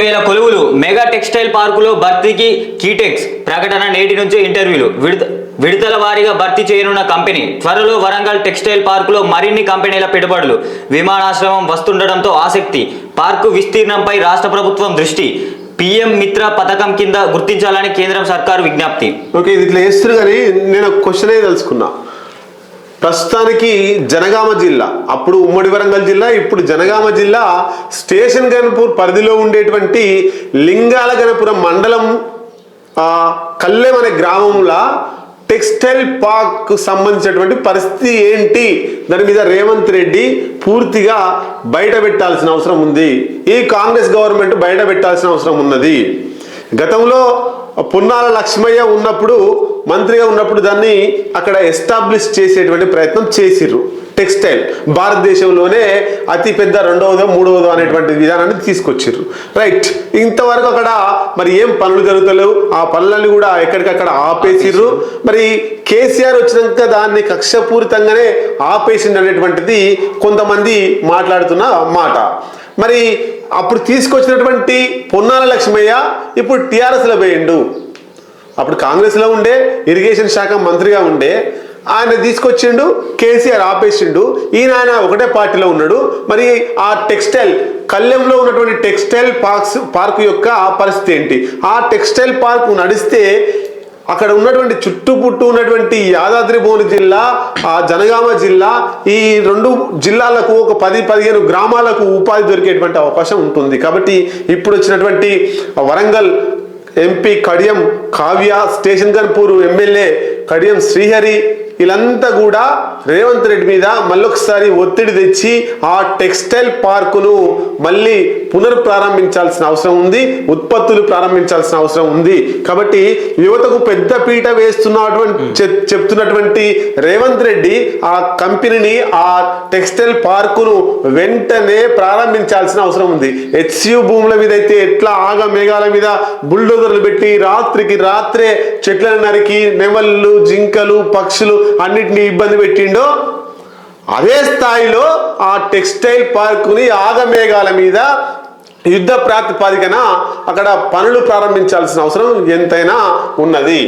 వేల కొలువులు mega textile పార్కులో భర్తీకి కీటెక్స్ ప్రకటన నేటి నుంచి ఇంటర్వ్యూలు విడతల వారీగా భర్తీ చేయనున్న కంపెనీ త్వరలో వరంగల్ టెక్స్టైల్ పార్కులో మరిన్ని కంపెనీల పెట్టుబడులు విమానాశ్రయం వస్తుండటంతో ఆసక్తి పార్కు విస్తీర్ణంపై రాష్ట్ర ప్రభుత్వం దృష్టి పీఎం మిత్ర పథకం కింద గుర్తించాలని కేంద్రం సర్కారు విజ్ఞప్తి. ఓకే, ఇది ఇట్లా వేస్తారు కానీ నేను ఒక క్వశ్చన్ తెలుసుకున్నా. ప్రస్తుతానికి జనగామ జిల్లా, అప్పుడు ఉమ్మడి వరంగల్ జిల్లా, ఇప్పుడు జనగామ జిల్లా స్టేషన్ గన్పూర్ పరిధిలో ఉండేటువంటి లింగాల గణపురం మండలం కల్లెం అనే గ్రామంలో టెక్స్టైల్ పార్క్ సంబంధించినటువంటి పరిస్థితి ఏంటి, దాని మీద రేవంత్ రెడ్డి పూర్తిగా బయట పెట్టాల్సిన అవసరం ఉంది. ఈ కాంగ్రెస్ గవర్నమెంట్ బయట పెట్టాల్సిన అవసరం ఉన్నది. గతంలో పొన్నాల లక్ష్మయ్య ఉన్నప్పుడు, మంత్రిగా ఉన్నప్పుడు దాన్ని అక్కడ ఎస్టాబ్లిష్ చేసేటువంటి ప్రయత్నం చేసిర్రు. టెక్స్టైల్ భారతదేశంలోనే అతి పెద్ద రెండవదో మూడవదో అనేటువంటి విధానాన్ని తీసుకొచ్చిర్రు. రైట్, ఇంతవరకు అక్కడ మరి ఏం పనులు జరుగుతలేవు, ఆ పనులని కూడా ఎక్కడికక్కడ ఆపేసిర్రు. మరి కేసీఆర్ వచ్చినాక దాన్ని కక్షపూరితంగానే ఆపేసింది అనేటువంటిది కొంతమంది మాట్లాడుతున్న మాట. మరి అప్పుడు తీసుకొచ్చినటువంటి పొన్నాల లక్ష్మయ్య ఇప్పుడు టీఆర్ఎస్లో పోయిండు. అప్పుడు కాంగ్రెస్లో ఉండే ఇరిగేషన్ శాఖ మంత్రిగా ఉండే ఆయన తీసుకొచ్చిండు, కేసీఆర్ ఆపేసిండు. ఆయన ఒకటే పార్టీలో ఉన్నాడు. మరి ఆ టెక్స్టైల్ కల్లెంలో ఉన్నటువంటి టెక్స్టైల్ పార్క్ యొక్క పరిస్థితి ఏంటి? ఆ టెక్స్టైల్ పార్క్ నడిస్తే అక్కడ ఉన్నటువంటి చుట్టుపుట్టు ఉన్నటువంటి యాదాద్రి భువనగిరి జిల్లా, ఆ జనగామ జిల్లా, ఈ రెండు జిల్లాలకు ఒక 10-15 గ్రామాలకు ఉపాధి దొరికేటువంటి అవకాశం ఉంటుంది. కాబట్టి ఇప్పుడు వచ్చినటువంటి Warangal MP Kadiyam Kavya, station Ghanpur MLA Kadiyam Srihari, వీళ్ళంతా కూడా రేవంత్ రెడ్డి మీద మళ్ళొకసారి ఒత్తిడి తెచ్చి ఆ టెక్స్టైల్ పార్కును మళ్ళీ పునర్ప్రారంభించాల్సిన అవసరం ఉంది, ఉత్పత్తులు ప్రారంభించాల్సిన అవసరం ఉంది. కాబట్టి యువతకు పెద్ద పీట చెప్తున్నటువంటి రేవంత్ రెడ్డి ఆ కంపెనీని, ఆ టెక్స్టైల్ పార్కును వెంటనే ప్రారంభించాల్సిన అవసరం ఉంది. హెచ్సియు భూముల మీద అయితే ఎట్లా ఆగ మేఘాల మీద బుల్డోజర్లు పెట్టి రాత్రికి రాత్రే చెట్లను నరికి నెమళ్ళు, జింకలు, పక్షులు అన్నిటినీ ఇబ్బంది పెట్టిండో, అదే స్థాయిలో ఆ టెక్స్టైల్ పార్కుని ఆగమేఘాల మీద యుద్ధ ప్రాతిపదికన అక్కడ పనులు ప్రారంభించాల్సిన అవసరం ఎంతైనా ఉన్నది.